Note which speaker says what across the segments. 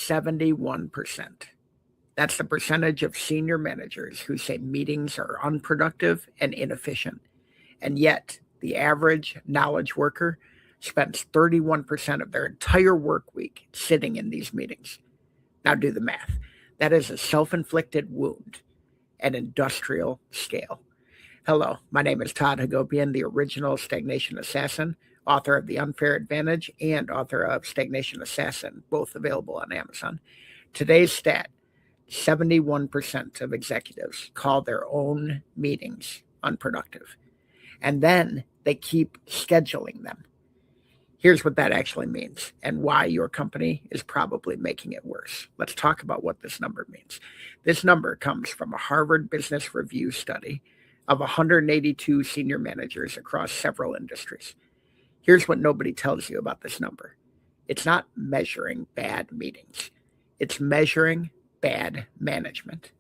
Speaker 1: 71%. That's the percentage of senior managers who say meetings are unproductive and inefficient. And yet, the average knowledge worker spends 31% of their entire work week sitting in these meetings. Now do the math. That is a self-inflicted wound at industrial scale. Hello, my name is Todd Hagopian, the original Stagnation Assassin, author of The Unfair Advantage and author of Stagnation Assassin, both available on Amazon. Today's stat, 71% of executives call their own meetings unproductive. And then they keep scheduling them. Here's what that actually means and why your company is probably making it worse. Let's talk about what this number means. This number comes from a Harvard Business Review study of 182 senior managers across several industries. Here's what nobody tells you about this number. It's not measuring bad meetings. It's measuring bad management.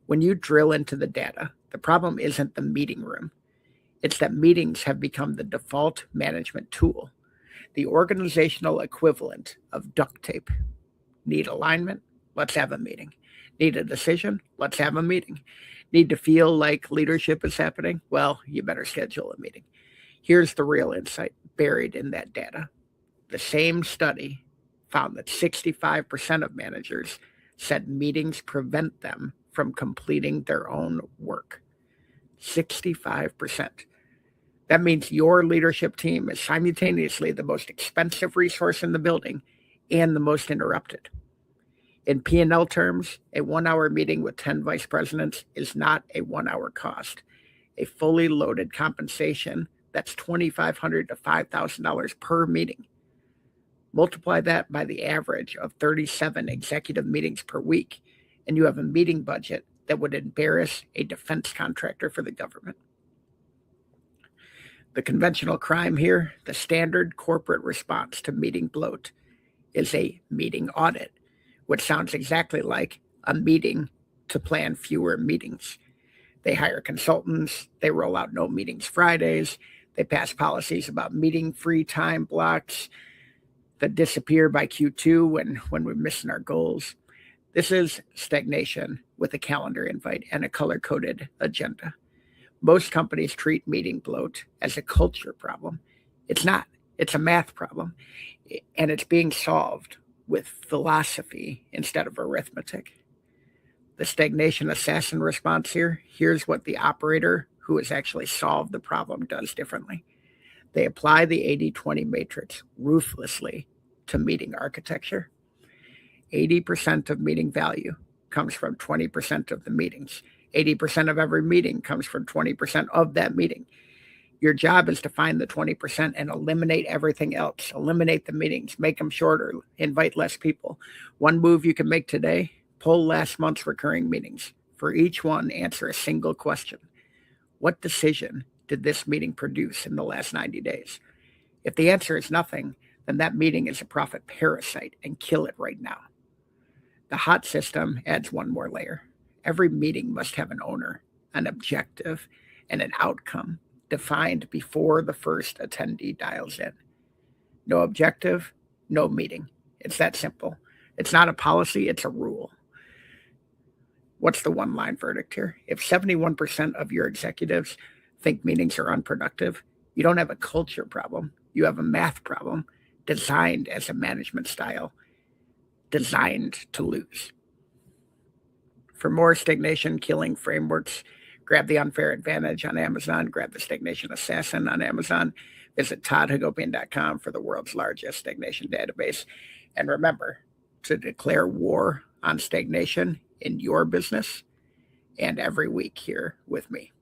Speaker 1: When you drill into the data, the problem isn't the meeting room. It's that meetings have become the default management tool, the organizational equivalent of duct tape. Need alignment? Let's have a meeting. Need a decision? Let's have a meeting. Need to feel like leadership is happening? Well, you better schedule a meeting. Here's the real insight buried in that data. The same study found that 65% of managers said meetings prevent them from completing their own work. 65%. That means your leadership team is simultaneously the most expensive resource in the building and the most interrupted. In P&L terms, a 1-hour meeting with 10 vice presidents is not a 1-hour cost. A fully loaded compensation, that's $2,500 to $5,000 per meeting. Multiply that by the average of 37 executive meetings per week, and you have a meeting budget that would embarrass a defense contractor for the government. The conventional crime here, the standard corporate response to meeting bloat, is a meeting audit, which sounds exactly like a meeting to plan fewer meetings. They hire consultants, they roll out no meetings Fridays, they pass policies about meeting free time blocks that disappear by Q2 when we're missing our goals. This is stagnation with a calendar invite and a color-coded agenda. Most companies treat meeting bloat as a culture problem. It's not. It's a math problem, and it's being solved with philosophy instead of arithmetic. The stagnation assassin response here, here's what the operator who has actually solved the problem does differently. They apply the 80-20 matrix ruthlessly to meeting architecture. 80% of meeting value comes from 20% of the meetings. 80% of every meeting comes from 20% of that meeting. Your job is to find the 20% and eliminate everything else. Eliminate the meetings, make them shorter, invite less people. One move you can make today, pull last month's recurring meetings. For each one, answer a single question. What decision did this meeting produce in the last 90 days? If the answer is nothing, then that meeting is a profit parasite and kill it right now. The hot system adds one more layer. Every meeting must have an owner, an objective, and an outcome defined before the first attendee dials in. No objective, no meeting. It's that simple. It's not a policy, it's a rule. What's the one-line verdict here? If 71% of your executives think meetings are unproductive, you don't have a culture problem. You have a math problem designed as a management style, designed to lose. For more stagnation killing frameworks, grab The Unfair Advantage on Amazon, grab the Stagnation Assassin on Amazon, visit toddhagopian.com for the world's largest stagnation database. And remember to declare war on stagnation in your business and every week here with me.